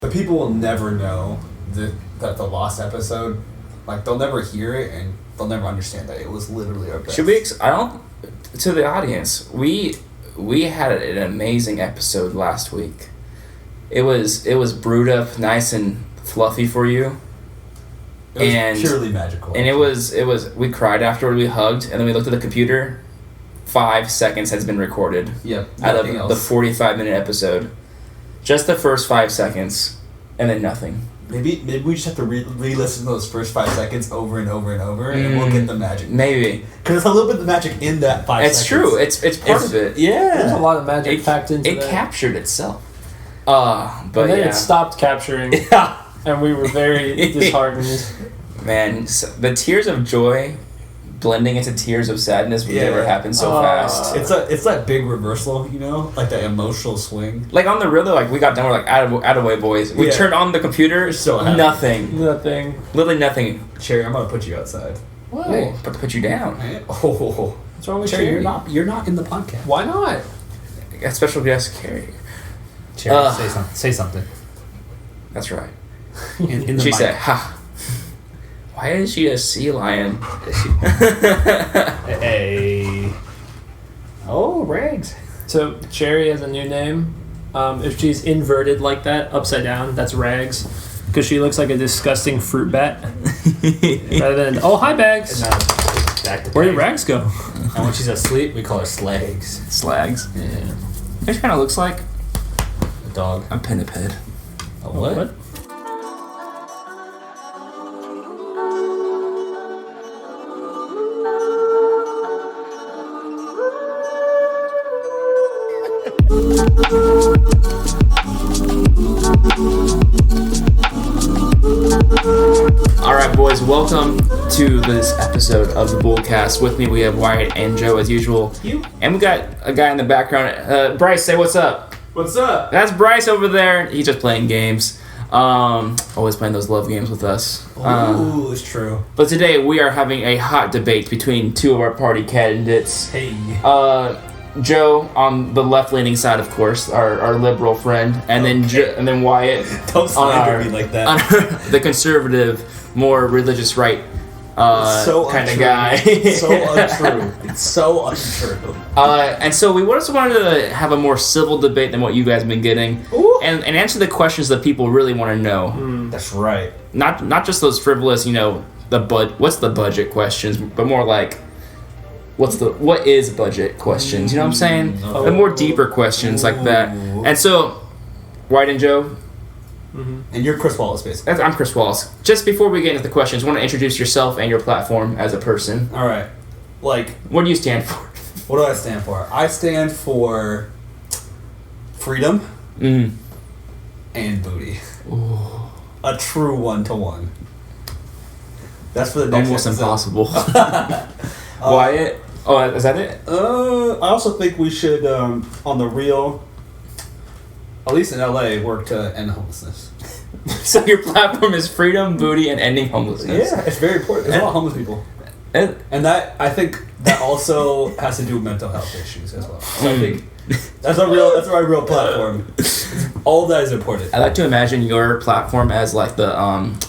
But people will never know that the lost episode, like, they'll never hear it and they'll never understand that it was literally our best. Should we? To the audience, we had an amazing episode last week. It was brewed up nice and fluffy for you. It was purely magical. And it was we cried afterward, we hugged, and then we looked at the computer. 5 seconds has been recorded. Yep. Out of the 45-minute episode. Just the first 5 seconds, and then nothing. Maybe we just have to re-listen to those first 5 seconds over and over and over, and we'll get the magic. Maybe. Because it's a little bit of the magic in that 5 seconds. It's true. It's part of it. Yeah. There's a lot of magic packed into it. that. It captured itself. But and then it stopped capturing. Yeah. And we were very disheartened. Man, the tears of joy blending into tears of sadness would never happen so fast. It's that big reversal, you know, like that emotional swing. Like on the real though, like we got done, we're like out of way, boys. We turned on the computer, so happy. Nothing, literally nothing. Cherry, I'm gonna put you outside. What? Oh, about to put you down. Oh, what's wrong with Cherry? Cherry? You're not in the podcast. Why not? A special guest, Carrie. Cherry, say something. That's right. In the she mic. said, "Ha." Why is she a sea lion? Hey. Oh, Rags. So Cherry has a new name. If she's inverted like that, upside down, that's Rags. Because she looks like a disgusting fruit bat. Rather than, oh, hi, Bags. Where did Rags go? And when she's asleep, we call her Slags. Slags. Yeah. It kind of looks like A dog. a pinniped. A what? Alright boys, welcome to this episode of the BoolCast. With me we have Wyatt and Joe as usual. And we got a guy in the background. Bryce, say what's up. What's up? That's Bryce over there. He's just playing games. Always playing those love games with us. Ooh, it's true. But today we are having a hot debate between two of our party candidates. Hey. Joe on the left-leaning side, of course, our liberal friend, and then Wyatt Don't slander me like that. on the conservative, more religious right kind of guy. So untrue. It's so untrue. And so we just wanted to have a more civil debate than what you guys have been getting, and answer the questions that people really want to know. That's right. Not just those frivolous, what's the budget questions, but more like, what is budget questions? You know what I'm saying? The more deeper questions like that. And so, Wyatt and Joe. Mm-hmm. And you're Chris Wallace, basically. I'm Chris Wallace. Just before we get into the questions, want to introduce yourself and your platform as a person. All right. What do you stand for? What do I stand for? I stand for freedom and booty. Ooh. A true one-to-one. That's for the next Almost episode. impossible. Wyatt? Oh, is that it? I also think we should, on the real, at least in LA, work to end homelessness. So your platform is freedom, booty, and ending homelessness. Yeah, it's very important. There's a lot of homeless people. And that, I think, that also has to do with mental health issues as well. So I think that's our real platform. All of that is important. I like to imagine your platform as like the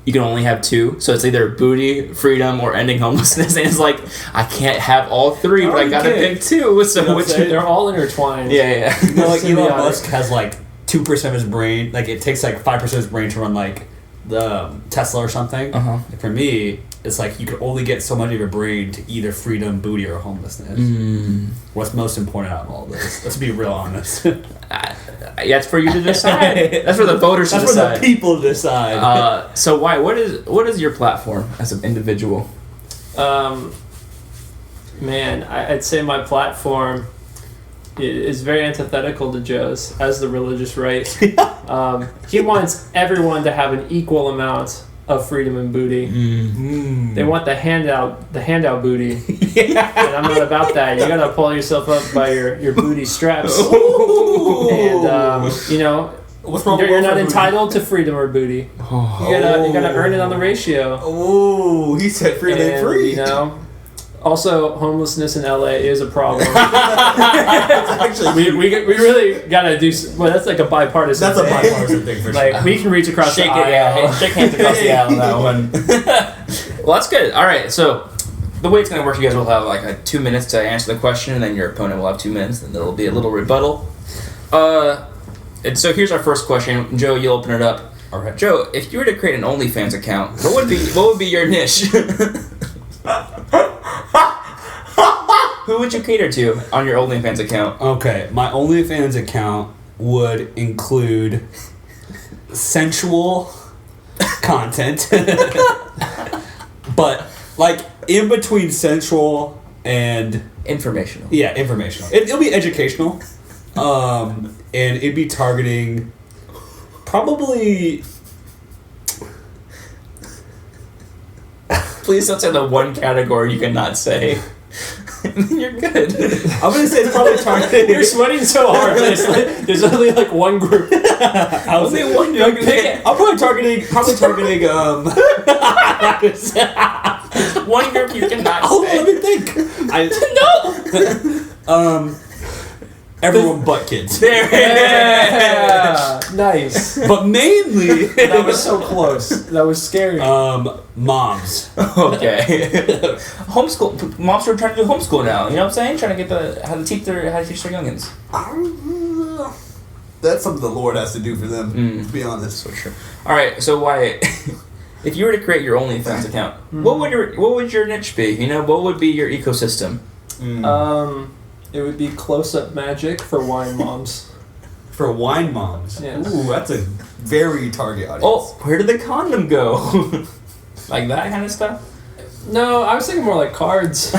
you can only have two, so it's either booty, freedom, or ending homelessness. And it's like I can't have all three, but I gotta pick two. So they're all intertwined. Yeah. You know, like Elon Musk has like 2% of his brain. Like it takes like 5% of his brain to run like the Tesla or something. Like, for me, it's like you can only get so much of your brain to either freedom, booty, or homelessness. What's most important out of all this? Let's be real honest. That's for you to decide. That's for the voters to decide. That's for the people to decide. So why? What is your platform as an individual? Man, I'd say my platform is very antithetical to Joe's as the religious right. He wants everyone to have an equal amount of freedom and booty. They want the handout booty. And I'm not about that. You gotta pull yourself up by your booty straps. And what's wrong you're not entitled to freedom or booty. You gotta earn it on the ratio. Oh, he said freedom and free. Also, homelessness in LA is a problem. Actually, we really gotta do. Well, that's like a bipartisan. That's a thing. bipartisan thing for sure. Like we can reach across Shake the it, aisle. yeah. Shake hands across the aisle on that one. Well, that's good. All right, so the way it's going to work, you guys will have like 2 minutes to answer the question, and then your opponent will have 2 minutes, and there'll be a little rebuttal. And so here's our first question. Joe, you'll open it up. All right. Joe, if you were to create an OnlyFans account, what would be your niche? Who would you cater to on your OnlyFans account? Okay, my OnlyFans account would include sensual content, but like in between sensual and Informational. yeah, informational. It'll be educational, and it'd be targeting probably. Please don't say the one category you cannot say. You're good. I'm gonna say it's probably targeting. You're sweating so hard. There's only like one group. Only one group. I'm probably targeting. One group you cannot Hold on, say. let me think. No. Everyone but kids. There. Yeah. Nice. But mainly, That was so close. That was scary. moms. Okay. Homeschool. Moms are trying to do homeschool now. You know what I'm saying? Trying to get how to teach their youngins. That's something the Lord has to do for them. To be honest, For sure. All right. So Wyatt, if you were to create your OnlyFans account, what would your niche be? You know, what would be your ecosystem? It would be close-up magic for wine moms. for wine moms. Yeah. Ooh, that's a very target audience. Oh, where did the condom go? Like that kind of stuff. No, I was thinking more like cards.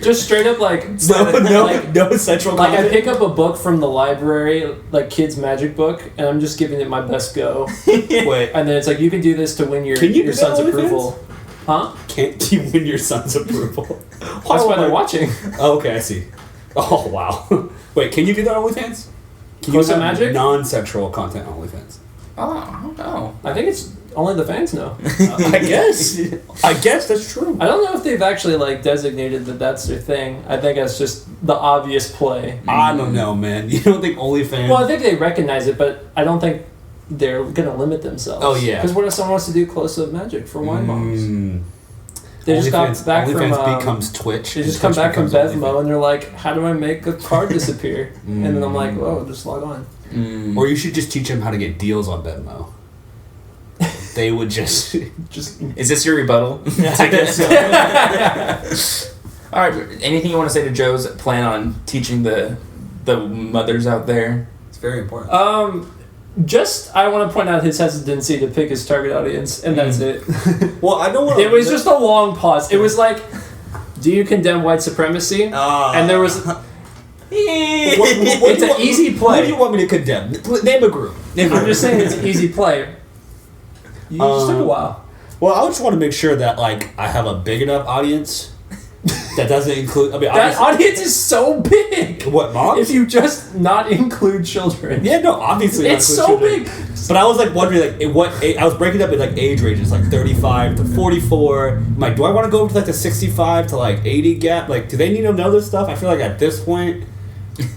Just straight up like no sexual like I content. pick up a book from the library, like kids' magic book, and I'm just giving it my best go. Wait, And then it's like you can do this to win your Can you do that son's on OnlyFans? approval. Huh? can't you win your son's approval? That's why they're watching. Oh, okay, I see. Oh, wow. Wait, can you do that on OnlyFans? Can you Close Up have Magic? non-sexual content on OnlyFans? Oh, I don't know. I think it's only the fans know. I guess. I guess that's true. I don't know if they've actually like designated that that's their thing. I think that's just the obvious play. I don't know, man. You don't think OnlyFans... Well, I think they recognize it, but I don't think they're gonna limit themselves. Oh, yeah. Because what if someone wants to do close-up magic for wine moms? They just OnlyFans, got back OnlyFans from becomes Twitch. They just and come Twitch back from becomes Bevmo and they're like, "How do I make a card disappear?" And then I'm like, "Whoa, just log on." Or you should just teach them how to get deals on Bevmo. They would just... Is this your rebuttal? I guess so. All right. Anything you want to say to Joe's plan on teaching the mothers out there? It's very important. I want to point out his hesitancy to pick his target audience, and that's it. Well, I don't want It was just a long pause. It was like, "Do you condemn white supremacy?" And there was. It's an easy play. What do you want me to condemn? Name a group. I'm just saying it's an easy play. You just took a while. Well, I just want to make sure that like I have a big enough audience that doesn't include. I mean, That obviously, audience is so big. what moms? If you just not include children. Yeah, no, obviously not It's include so children. big. But I was like wondering, like, I was breaking up in like age ranges, like 35 to 44. I'm like, do I want to go up to like the 65 to like 80 gap? Like, do they need to know this stuff? I feel like at this point,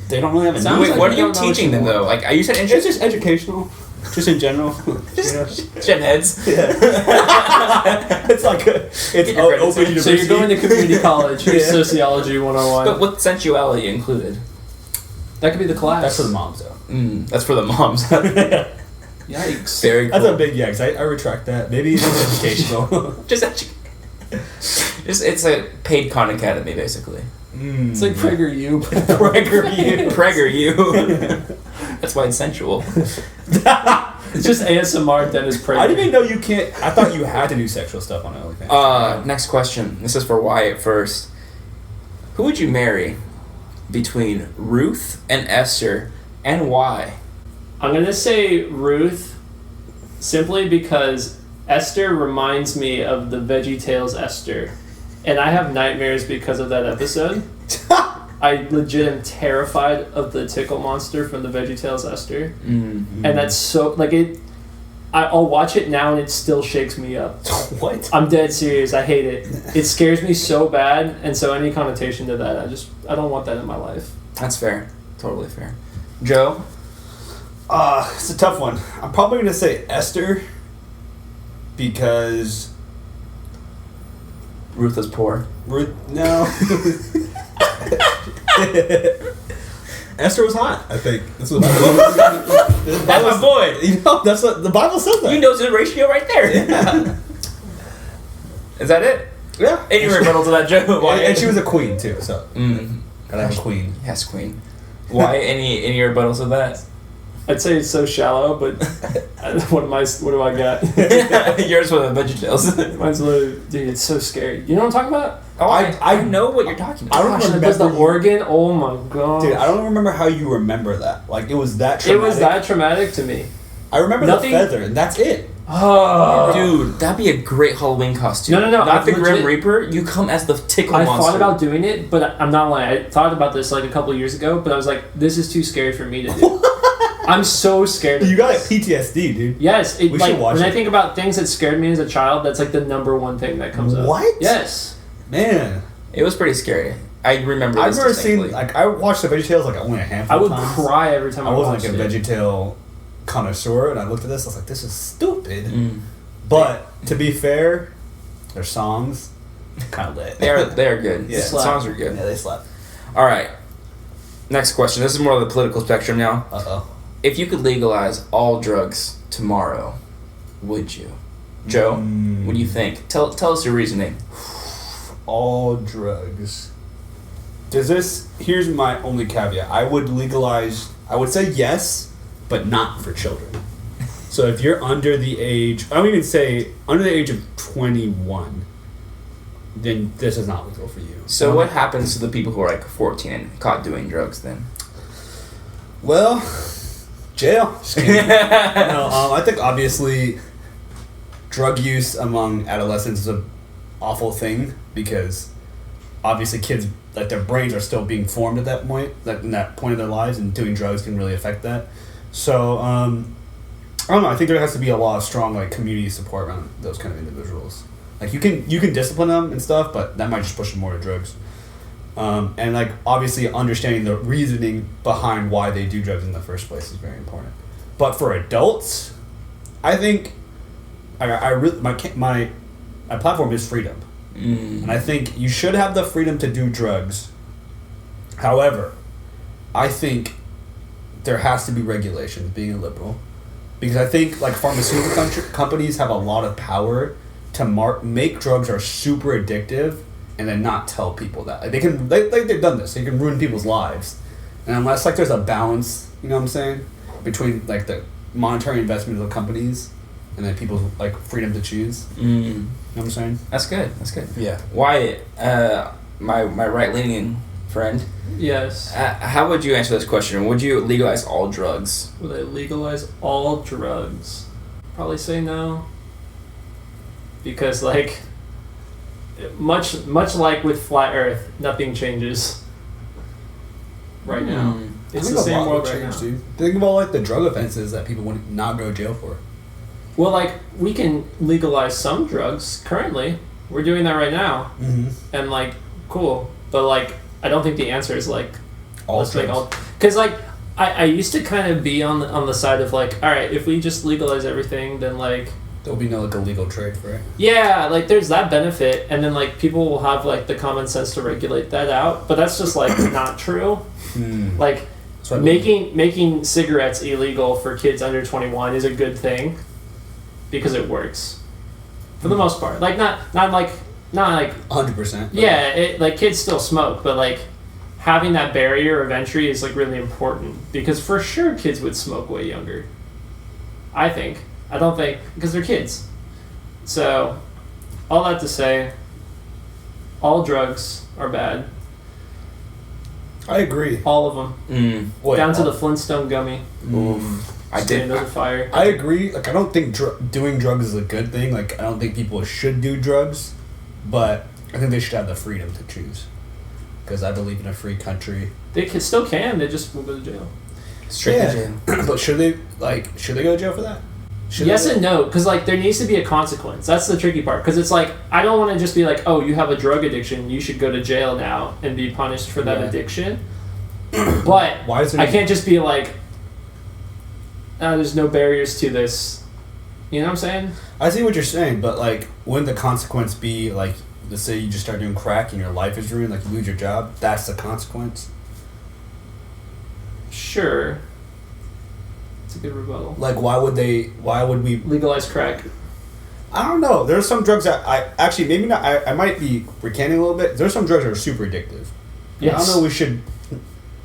they don't really have a Sounds need. Wait, like what you are you don't know what teaching you them though? Like, you said It's just educational, just in general. Gen heads. It's like it's Get your open credits in. university. So you're going to community college. Here's Yeah. Sociology 101. But with sensuality included. That could be the class. That's for the moms, though. That's for the moms. Yikes. Very cool. That's a big yikes. I retract that. Maybe it's educational. It's a paid Khan Academy, basically. It's like PragerU. PragerU. That's why it's sensual. It's just ASMR Dennis Prager. I didn't even know you can't. I thought you had to do sexual stuff on OnlyFans. Next question. This is for Wyatt first. Who would you marry between Ruth and Esther, and why? I'm going to say Ruth simply because Esther reminds me of the VeggieTales Esther. And I have nightmares because of that episode. I legit am terrified of the tickle monster from the VeggieTales Esther. And that's so, like, I'll watch it now and it still shakes me up. What? I'm dead serious. I hate it. It scares me so bad, and so any connotation to that, I don't want that in my life. That's fair. Totally fair. Joe? It's a tough one. I'm probably gonna say Esther because Ruth is poor. No. Esther was hot, I think. That's what That's my boy. You know, that's what the Bible says that. You know the ratio right there. Yeah. Is that it? Yeah. Any rebuttal to that, Joe? And she was a queen too, so gotta have a queen. Yes, queen. Why? Any rebuttals of that? I'd say it's so shallow, but what do I got? Yours with the VeggieTales. Mine's literally, dude, it's so scary. You know what I'm talking about? Oh, I know what you're talking about. I don't Gosh, remember does the organ. Oh my god, Dude, I don't remember how you remember that. Like, it was that traumatic. It was that traumatic to me. I remember Nothing- the feather, and that's it. Oh, Dude, that'd be a great Halloween costume. No. Not the Legit- Grim Reaper. You come as the tickle I monster. thought about doing it, but I'm not lying. I thought about this like a couple years ago, but I was like, this is too scary for me to do. I'm so scared of You got this. PTSD, dude. Yes, We should watch when I it. think about things that scared me as a child, that's like the number one thing that comes up. What? Yes. Man. It was pretty scary. I remember I've this never distinctly. seen, like, I watched the VeggieTales like only a handful I would of times. cry every time I I wasn't watched like a it. VeggieTale connoisseur, and I looked at this, I was like, this is stupid. But, to be fair, their songs, kind of lit. They are good. Yeah. The songs are good. Yeah, they slap. All right. Next question. This is more of the political spectrum now. Uh-oh. If you could legalize all drugs tomorrow, would you? Joe, what do you think? Tell us your reasoning. All drugs. Here's my only caveat. I would say yes, but not for children. So if you're under the age, I don't even say under the age of 21, then this is not legal for you. So what happens to the people who are like 14 and caught doing drugs then? Well, jail. Just kidding. No, I think obviously drug use among adolescents is an awful thing because obviously kids, like, their brains are still being formed at that point, like in that point of their lives, and doing drugs can really affect that. So I don't know. I think there has to be a lot of strong, like, community support around those kind of individuals. Like, you can discipline them and stuff, but that might just push them more to drugs. And, like, obviously understanding the reasoning behind why they do drugs in the first place is very important. But for adults, I think my platform is freedom. And I think you should have the freedom to do drugs. However, I think there has to be regulations, being a liberal. Because I think, like, pharmaceutical companies have a lot of power to make drugs that are super addictive and then not tell people that. Like, they've done this. They can ruin people's lives. And unless, like, there's a balance, you know what I'm saying, between, like, the monetary investment of the companies and then people's, like, freedom to choose. You know what I'm saying? That's good. Yeah. Wyatt, my right-leaning friend, Yes. how would you answer this question? Would you legalize all drugs? Would I legalize all drugs? Probably say no. Because, like, much like with Flat Earth, nothing changes right now. It's the same world right now. Dude. Think of all, like, the drug offenses that people would not go to jail for. Well, like, we can legalize some drugs currently. We're doing that right now. And, like, cool. But, like, I don't think the answer is, like, All drugs. Because, like, I used to kind of be on the side of, like, all right, if we just legalize everything, then, like, There'll be no, like, illegal trade for it. yeah, like, there's that benefit, and then, like, people will have, like, the common sense to regulate that out, but that's just, like, not true. Like, making cigarettes illegal for kids under 21 is a good thing because it works for the most part. Like, not like 100%. yeah, like, kids still smoke, but, like, having that barrier of entry is, like, really important because for sure kids would smoke way younger. I think. I don't think, because they're kids. So, all that to say, all drugs are bad. I agree. All of them. Down to the Flintstone gummy. I did. Under the fire. I agree. Like, I don't think doing drugs is a good thing. Like, I don't think people should do drugs, but I think they should have the freedom to choose. Because I believe in a free country. They still can. They just will go to jail. Straight to jail. But should they go to jail for that? Yes and no, because like there needs to be a consequence. That's the tricky part. Because it's like I don't want to just be like, oh, you have a drug addiction, you should go to jail now and be punished for that addiction. But why is I can't just be like, there's no barriers to this. You know what I'm saying? I see what you're saying, but like, wouldn't the consequence be like, let's say you just start doing crack and your life is ruined, like you lose your job? That's the consequence. Sure. It's a good rebuttal. Like, why would we legalize crack? I don't know. There's some drugs that I actually maybe not. I might be recanting a little bit. There's some drugs that are super addictive. Yes. I don't know. We should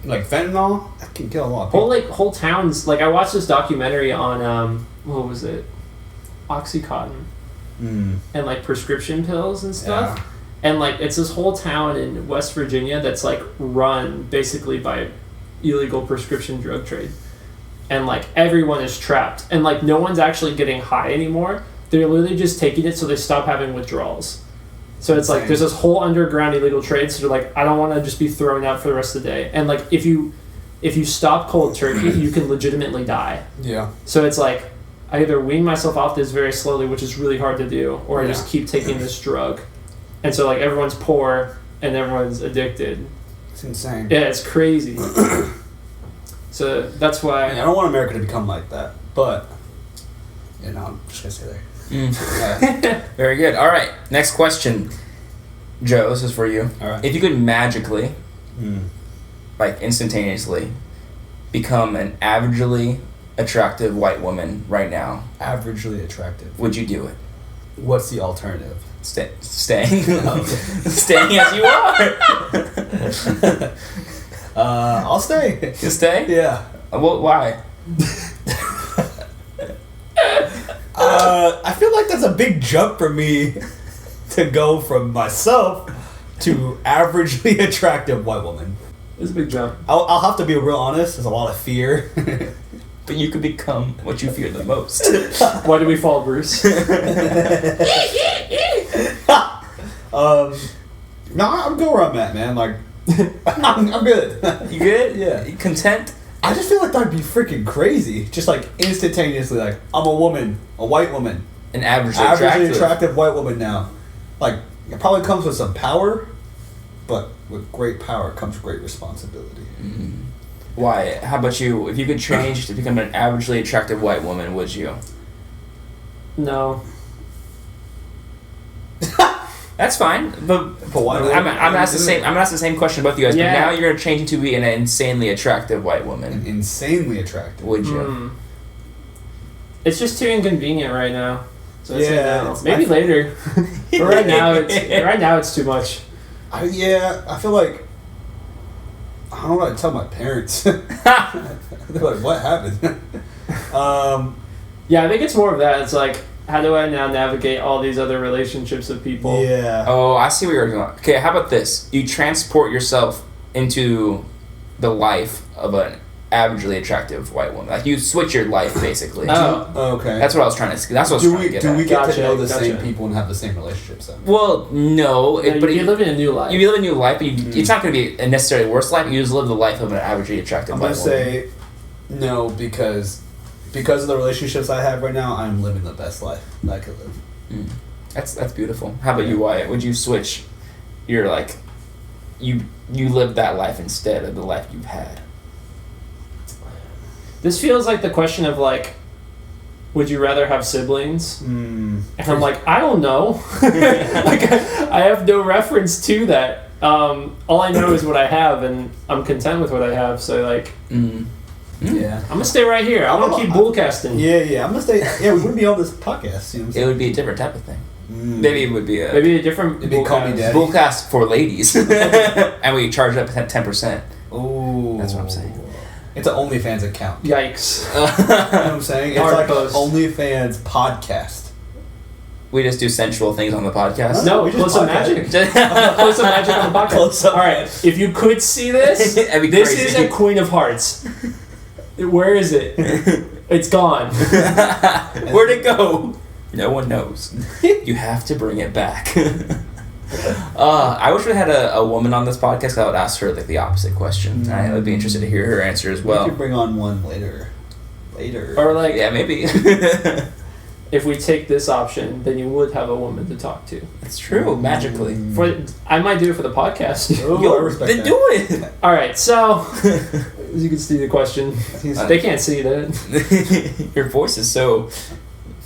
like fentanyl. That can kill a lot of people. Whole towns. Like I watched this documentary on what was it? Oxycontin. And like prescription pills and stuff. Yeah. And like it's this whole town in West Virginia that's like run basically by illegal prescription drug trade. And like everyone is trapped and like no one's actually getting high anymore. They're literally just taking it so they stop having withdrawals. So it's like there's this whole underground illegal trade. So they're like, I don't want to just be thrown out for the rest of the day. And like if you stop cold turkey, you can legitimately die. Yeah. So it's like I either wean myself off this very slowly, which is really hard to do, or I just keep taking this drug. And so like everyone's poor and everyone's addicted. It's insane. Yeah, it's crazy. So that's why I don't want America to become like that, but I'm just gonna stay there. Very good. All right, next question, Joe. This is for you. All right. If you could magically, like instantaneously, become an averagely attractive white woman right now, averagely attractive, would you do it? What's the alternative? Staying, staying as you are. I'll stay. You stay? Yeah. Well, why? I feel like that's a big jump for me to go from myself to averagely attractive white woman. It's a big jump. I'll have to be real honest. There's a lot of fear. But you could become what you fear the most. Why do we follow Bruce? No, I'm good where I'm at, man. Like, I'm good. You good? Yeah. You content? I just feel like that'd be freaking crazy. Just like instantaneously, like I'm a woman, a white woman, an averagely attractive white woman now. Like it probably comes with some power, but with great power comes great responsibility. Mm-hmm. Why? How about you? If you could change to become an averagely attractive white woman, would you? No. That's fine, but why? I'm asked the same. I'm asked the same question to both of you guys. Yeah. But now you're gonna change to be an insanely attractive white woman. Insanely attractive. Would you? It's just too inconvenient right now. So yeah, maybe later. But right now, it's too much. I feel like I don't know what to tell my parents. They're like, "What happened?" Yeah, I think it's more of that. It's like, how do I now navigate all these other relationships with people? Yeah. Oh, I see where you're going. Okay, how about this? You transport yourself into the life of an averagely attractive white woman. Like you switch your life basically. Oh, okay. That's what I was trying to. That's what I was trying to get at. Do we get to know the same people and have the same relationships then? Well, no. But you're living a new life. You live a new life, but it's not going to be a necessarily worse life. You just live the life of an averagely attractive white woman. I'm going to say no because of the relationships I have right now, I'm living the best life that I could live. That's beautiful. How about you, Wyatt? Would you switch? You're like, you live that life instead of the life you've had. This feels like the question of like, would you rather have siblings? And I'm like, I don't know. Like I have no reference to that. All I know is what I have, and I'm content with what I have. So like. Yeah, I'm gonna stay right here. I'm gonna keep BoolCasting. Yeah. I'm gonna stay. Yeah, we wouldn't be on this podcast. You know it would be a different type of thing. Maybe it would be a different. It'd be Call Me Daddy. BoolCast for ladies, and we charge up 10%. Oh, that's what I'm saying. It's an OnlyFans account. Yikes! You know what I'm saying? It's like an OnlyFans podcast. We just do sensual things on the podcast. No, we just close some magic. Close some magic on the podcast. All right, if you could see this, this is a Queen of Hearts. Where is it? It's gone. Where'd it go? No one knows. You have to bring it back. I wish we had a woman on this podcast. I would ask her like the opposite question. I would be interested to hear her answer as well. We could bring on one later. later. Or like, Yeah, maybe. if we take this option, then you would have a woman to talk to. That's true. Magically. I might do it for the podcast. I respect then that. do it. All right, so as you can see the question. They can't see that. Your voice is so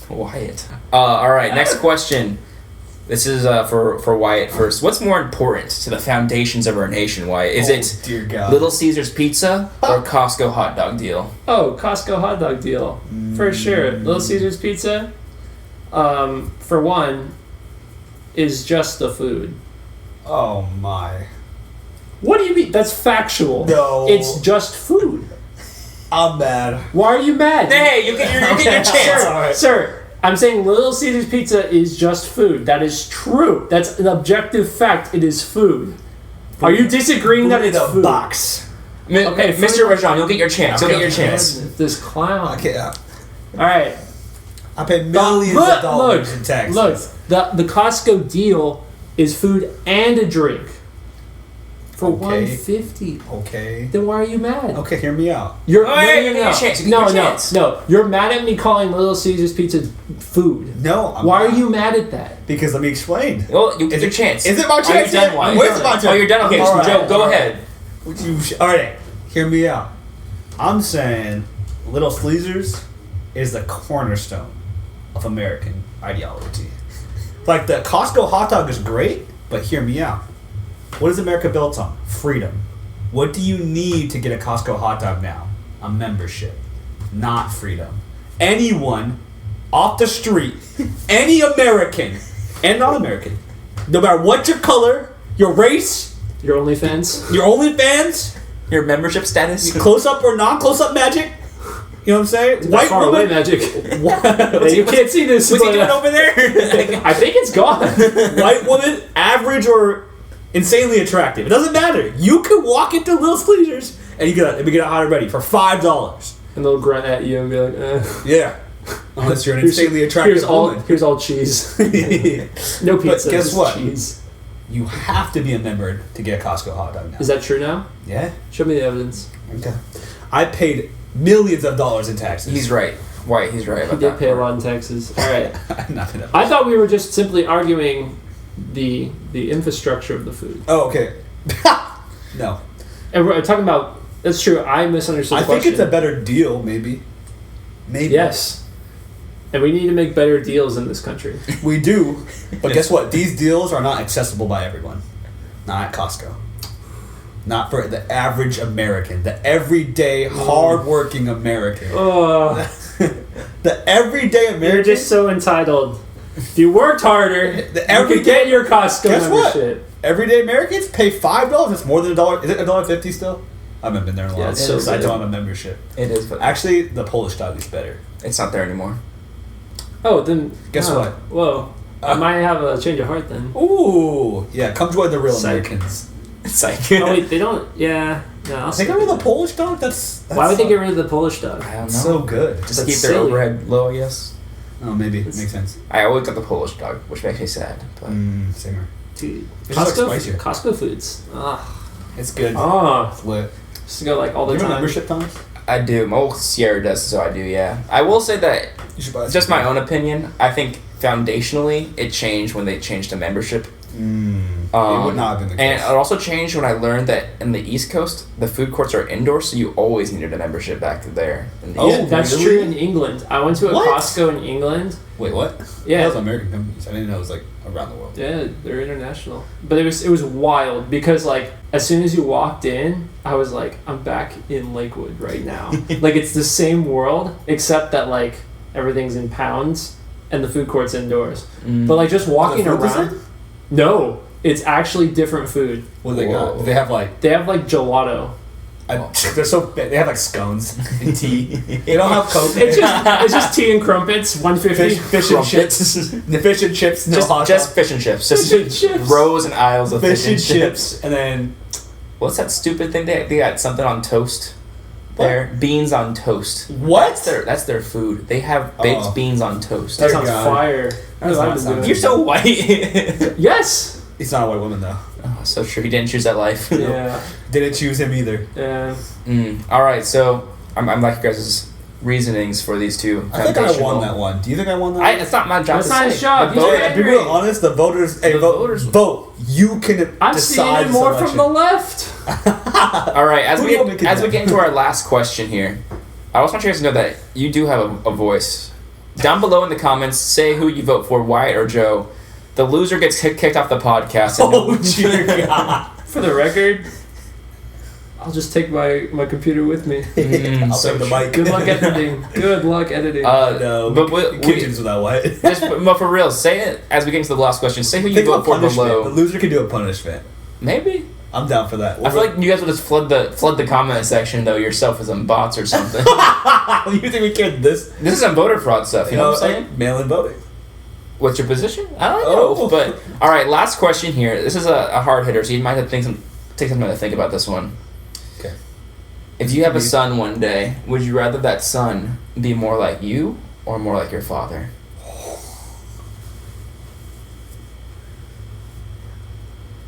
Wyatt. All right, next question. This is for Wyatt first. What's more important to the foundations of our nation, Wyatt? Is it dear God. Little Caesars Pizza or Costco hot dog deal? Oh, Costco hot dog deal. For sure. Little Caesars Pizza, for one, is just the food. Oh my. What do you mean? That's factual. No. It's just food. I'm mad. Why are you mad? Hey, you get your chance. Sir, sir, I'm saying Little Caesars Pizza is just food. That is true. That's an objective fact. It is food. Are you disagreeing that it's food? Box. Okay, Mr. Rajan, you'll get your chance. You'll get your Okay. chance. This clown. Okay. All right. I paid millions of dollars in taxes. Look, the Costco deal is food and a drink for $150. Okay. Then why are you mad? Okay, hear me out. You're Oh, yeah, you get your chance, you get your chance. No. You're mad at me calling Little Caesars Pizza food. No. Why are you mad at that? Because let me explain. Well, you get your chance. Is it my chance? Are you done, yet? Wyatt? Where's my turn? Oh, you're done? Okay, All so right, Joe, go all right. ahead. All right, hear me out. I'm saying Little Caesars is the cornerstone of American ideology. Like, the Costco hot dog is great, but hear me out. What is America built on? Freedom. What do you need to get a Costco hot dog now? A membership, not freedom. Anyone off the street, any American and non-American, no matter what your color, your race, Your OnlyFans? your OnlyFans, Your membership status? close up or non close up magic. You know what I'm saying? White far away magic. You can't see this. What's he but, doing over there? I think it's gone. White woman, average or insanely attractive. It doesn't matter. You could walk into Little Caesars and you get a hot and ready for $5. And they'll grunt at you and be like, Yeah. Unless you're an insanely attractive woman. Here's all cheese. No pizza. guess just what? Cheese. You have to be a member to get a Costco hot dog now. Is that true now? Yeah. Show me the evidence. Okay. I paid millions of dollars in taxes. He's right. Wyatt, he's right He about did that. pay a lot in taxes. All right. Not enough. I thought we were just simply arguing the infrastructure of the food. Oh, okay. No. And we're talking about. That's true. I misunderstood. I the think question. it's a better deal, maybe. Maybe. Yes. And we need to make better deals in this country. We do. But guess what? These deals are not accessible by everyone. Not at Costco. Not for the average American. The everyday, hardworking American. Oh, The everyday American. you're just so entitled. If you worked harder, you could get your Costco Guess what? membership. Everyday Americans pay $5. It's more than $1. Is it $1.50 still? I haven't been there in a Yeah, while. it's so I good. don't have a membership. It is, but Actually, the Polish dog is better. it's not there anymore. Oh, then Guess wow. what? Whoa, I might have a change of heart then. Ooh, yeah. Come join the real Psych. Americans. It's like... Oh wait, they don't. Yeah, no. I'll They stick got rid with of the Polish dog. That's Why would they get rid of the Polish dog? I don't know. so good. Just That's keep their silly. overhead low, I guess. Oh, maybe it makes sense. I always got the Polish dog, which makes me sad. But Same here. Dude, It's just like spicier. Costco foods. It's good. Oh, Lit. just to go like all the You have a time. membership, Thomas? I do. My old Sierra does, so I do, yeah. I will say that, You should buy it's just my own opinion, I think foundationally it changed when they changed to membership. It would not have been the And case. it also changed when I learned that in the East Coast, the food courts are indoors, so you always needed a membership back there. In the Oh, Yeah, that's really? true in England. I went to a What? Costco in England. Wait, what? Yeah. That was American companies. I didn't know it was like around the world. Yeah, they're international. But it was wild because like as soon as you walked in, I was like, I'm back in Lakewood right now. Like it's the same world except that like everything's in pounds and the food court's indoors. But like just walking The food was around. in? No, it's actually different food. What do they Whoa. got? They have like They have like gelato. they're so big. They have like scones and tea. They don't have Coke. It's just tea and crumpets, $1.50. fish and chips. The fish and chips. No hot just dog. fish and chips. Just Fish and chips. rows and aisles of fish and chips, and then What's that stupid thing? They got something on toast. There, beans on toast. what? That's their food. They have baked Oh. beans on toast. That Dear sounds God. fire. That does not I've been sound doing You're it. so white. Yes. He's not a white woman though. Oh, so true. He didn't choose that life. Yeah. Didn't choose him either. Yeah. All right, so I'm like your guys' reasonings for these two. I think I won that one. Do you think I won that one? It's not my job That's to not say. his job. To be real honest, the voters. Hey, vote. You can I'm decide. seeing it more from the left. All right, as we Who do you want me to get into our last question here, I also want you guys to know that you do have a voice. Down below in the comments, say who you vote for, Wyatt or Joe. The loser gets kicked off the podcast. Dear God. For the record, I'll just take my computer with me. I'll take the mic. Good luck editing. Good luck editing. No, but kitchens without Wyatt. but for real, say it as we get into the last question. Say who you vote for below. The loser can do a punishment. Maybe. I'm down for that. I feel like you guys would just flood the comment section though yourself with some bots or something. You think we can this? This is some voter fraud stuff. You know what I'm saying? Mail-in voting. What's your position? I don't know. Oh. But all right, last question here. This is a hard hitter, so you might have to take some time to think about this one. Okay. If you have a son one day, would you rather that son be more like you or more like your father?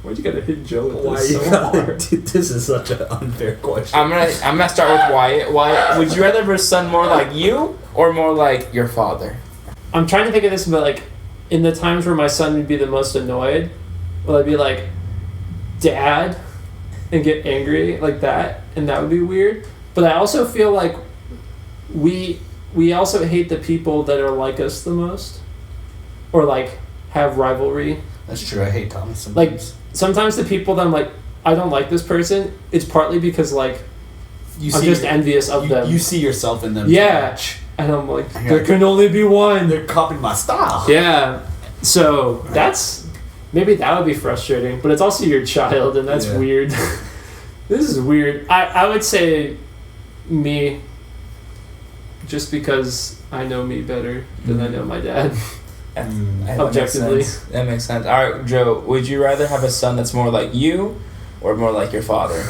Why'd you gotta hit Joe with Why this you so gotta, hard? dude, this is such an unfair question. I'm gonna start with Wyatt. Wyatt, would you rather have a son more like you or more like your father? I'm trying to think of this, but like, in the times where my son would be the most annoyed, will I be like, Dad, and get angry like that, and that would be weird. But I also feel like we also hate the people that are like us the most, or like have rivalry. That's true. I hate Thomas. Like sometimes the people that I'm like, I don't like this person. It's partly because like I'm just envious of them. You see yourself in them. Yeah. And I'm like, there can only be one. They're copying my style. Yeah. So maybe that would be frustrating, but it's also your child, and that's weird. This is weird. I would say me, just because I know me better than I know my dad. Objectively. That makes sense. All right, Joe, would you rather have a son that's more like you or more like your father?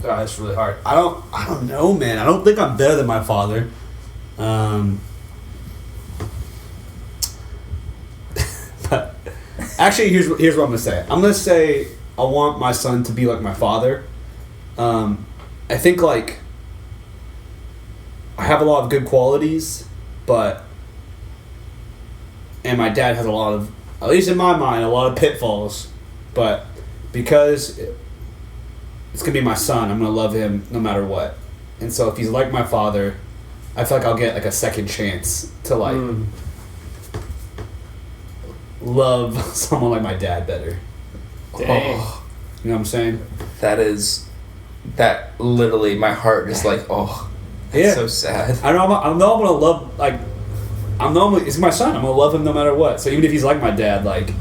Oh, that's really hard. I don't know, man. I don't think I'm better than my father. But actually, here's what I'm gonna say. I'm gonna say I want my son to be like my father. I think like I have a lot of good qualities, and my dad has a lot of, at least in my mind, a lot of pitfalls. But because it's gonna be my son, I'm gonna love him no matter what. And so if he's like my father, I feel like I'll get like a second chance to like love someone like my dad better. Dang. Oh, you know what I'm saying? That literally my heart is like, that's so sad. I know I'm gonna love, like, it's my son. I'm gonna love him no matter what. So even if he's like my dad, like,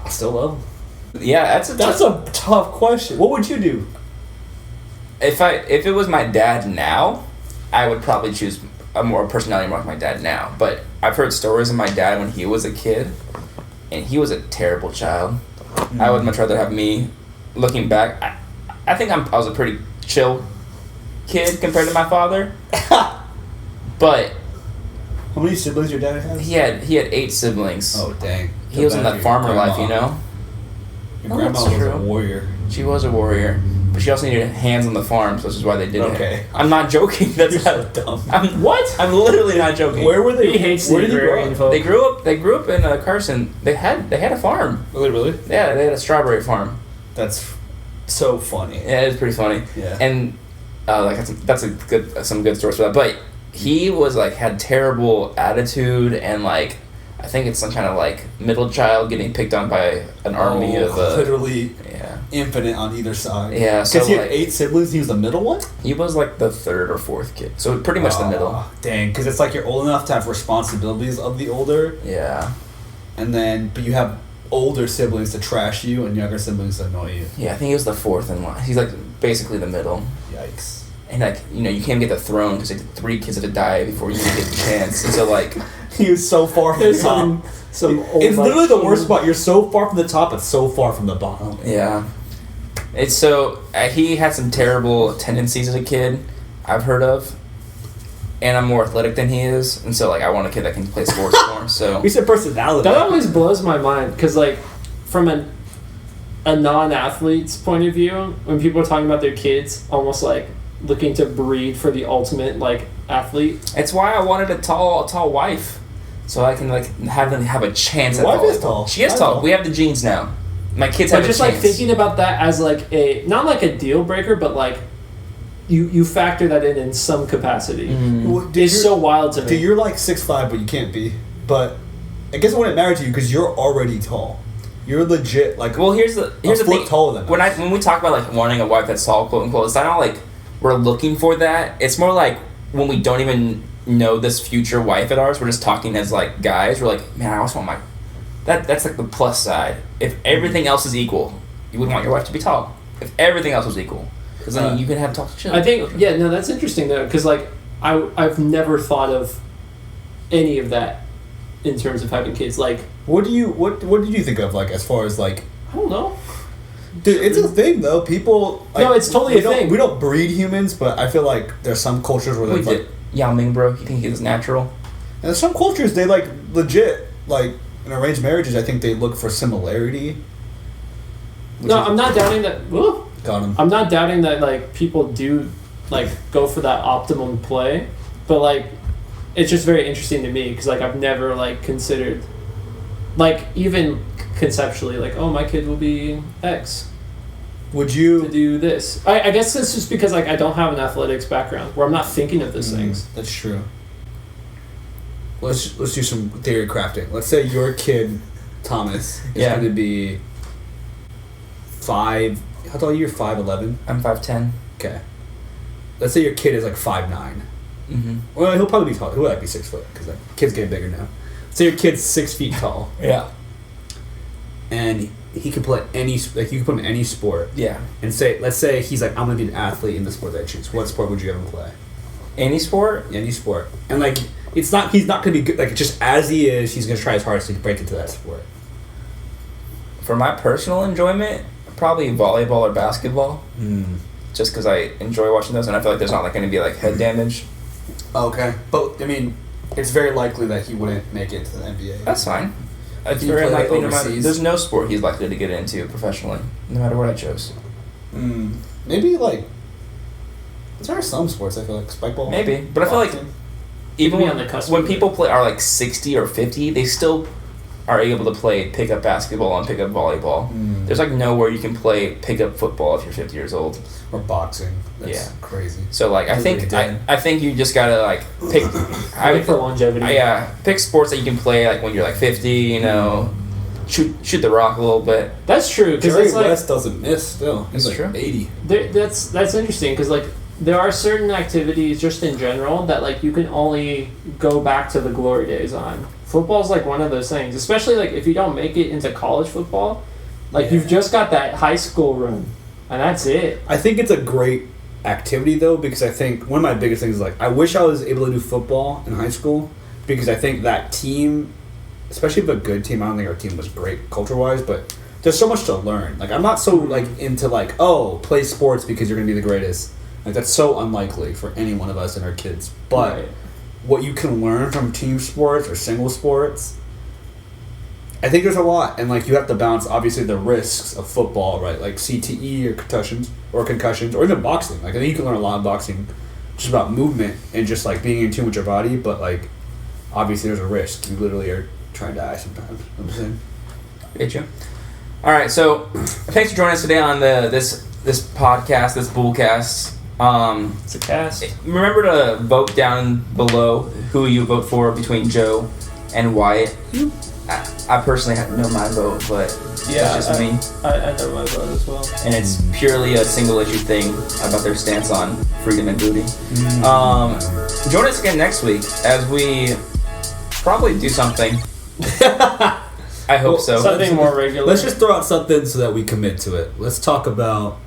I still love him. Yeah, That's a tough question. What would you do? If it was my dad now, I would probably choose a more personality more like my dad now. But I've heard stories of my dad when he was a kid, and he was a terrible child. I would much rather have me. Looking back, I think I was a pretty chill kid compared to my father. But how many siblings your dad has? he had 8 siblings. Oh dang! He was in that farmer life, you know. Your grandma was a warrior. She was a warrior, but she also needed hands on the farm, so this is why they did it. Okay. I'm not joking. That's You're so dumb. What? I'm literally not joking. Where were they? He hates Where the did they grow agrarian up? folk. They grew up in Carson. They had a farm. Really? Yeah, they had a strawberry farm. That's so funny. Yeah, it's pretty funny. Yeah. And that's some good stories for that. But he was like had terrible attitude, and like I think it's some kind of like middle child getting picked on by an army of literally yeah. infinite on either side. Yeah, so because he had like, 8 siblings. He was the middle one. He was like the 3rd or 4th kid, so pretty much the middle. Dang, because it's like you're old enough to have responsibilities of the older, Yeah. but you have older siblings to trash you and younger siblings to annoy you. Yeah, I think he was the 4th in line. He's like basically the middle. Yikes. And like you can't get the throne because like 3 kids have to die before you can get the chance. And so like He was so far from the top. It's literally the worst spot. You're so far from the top, but so far from the bottom. yeah, it's so he had some terrible tendencies as a kid I've heard of, and I'm more athletic than he is, and so like I want a kid that can play sports more. So We said personality. That always blows my mind, because like from a non-athlete's point of view, when people are talking about their kids, almost like looking to breed for the ultimate like athlete. It's why I wanted a tall wife, so I can like have a chance. Your at wife is tall. She is tall. We have the genes now. My kids have a chance. But just like thinking about that as like not like a deal breaker, but like you factor that in some capacity. It's so wild to me. Dude, you're like 6'5", but you can't be. But I guess I wouldn't matter to you because you're already tall. You're legit like. Well, here's the thing. Taller than us. When we talk about like wanting a wife that's tall, quote unquote, it's not like we're looking for that. It's more like when we don't even know this future wife of ours. We're just talking as like guys. We're like, man, I also want my. That's like the plus side. If everything else is equal, you would want your wife to be tall. If everything else was equal, because then you can have tall children. I think that's interesting though, because like I've never thought of any of that in terms of having kids. Like, what did you think of like as far as like? I don't know. Dude, it's a thing though. People. Like, no, it's totally a thing. We don't breed humans, but I feel like there's some cultures where it's like Yao Ming, bro. You think he's natural? And there's some cultures they like legit like in arranged marriages. I think they look for similarity. No, I'm not doubting that. Whoa. Got him. I'm not doubting that like people do like go for that optimum play, but like it's just very interesting to me because like I've never like considered like even conceptually like, oh, my kid will be X. Would you to do this? I guess it's just because like I don't have an athletics background where I'm not thinking of those things. That's true. Let's do some theory crafting. Let's say your kid Thomas is going to be 5. How tall are you? 5'11"? I'm 5'10". Okay. Let's say your kid is like 5'9". Mm-hmm. Well, he'll probably be tall. He'll like be 6 foot because like kids getting bigger now. Say your kid's 6 feet tall. Yeah. And he can play you can put him in any sport. Yeah. And let's say he's like, I'm gonna be an athlete in the sport that I choose. What sport would you have him play? Any sport? Any sport. And like he's not gonna be good. Like just as he is, he's gonna try his hardest to break into that sport. For my personal enjoyment, probably volleyball or basketball. Just because I enjoy watching those, and I feel like there's not like going to be like head damage. Okay, but I mean, it's very likely that he wouldn't make it to the NBA. That's fine. It's He very play, likely. like, overseas? There's no sport he's likely to get into professionally, no matter what I chose. Maybe like. There are some sports I feel like spikeball. Maybe, but I feel like even on the cusp when of people are like 60 or 50, they still are able to play pickup basketball and pickup volleyball. There's like nowhere you can play pickup football if you're 50 years old. Or boxing. That's crazy. So like I think you just gotta like pick. For longevity. Pick sports that you can play like when you're like 50. You know, shoot the rock a little bit. That's true. Jerry like, West doesn't miss still. He's like true. 80. That's interesting because like there are certain activities just in general that like you can only go back to the glory days on. Football's like one of those things, especially like if you don't make it into college football, like you've just got that high school run, and that's it. I think it's a great activity though, because I think one of my biggest things is like I wish I was able to do football in high school, because I think that team, especially if a good team, I don't think our team was great culture-wise, but there's so much to learn. Like I'm not so like into like, oh, play sports because you're gonna be the greatest. Like that's so unlikely for any one of us and our kids. But Right. What you can learn from team sports or single sports, I think there's a lot. And like you have to balance obviously the risks of football, right? Like CTE or concussions or even boxing. Like I think you can learn a lot of boxing just about movement and just like being in tune with your body, but like obviously there's a risk. You literally are trying to die sometimes. You know what I'm saying? Get you. All right, so thanks for joining us today on this podcast, this BoolCast. It's a cast. Remember to vote down below who you vote for between Joe and Wyatt. I personally know my vote, but that's just me. I know my vote as well. And it's purely a single issue thing about their stance on freedom and booty. Join us again next week as we probably do something. I hope so. Something more regular. Let's just throw out something so that we commit to it. Let's talk about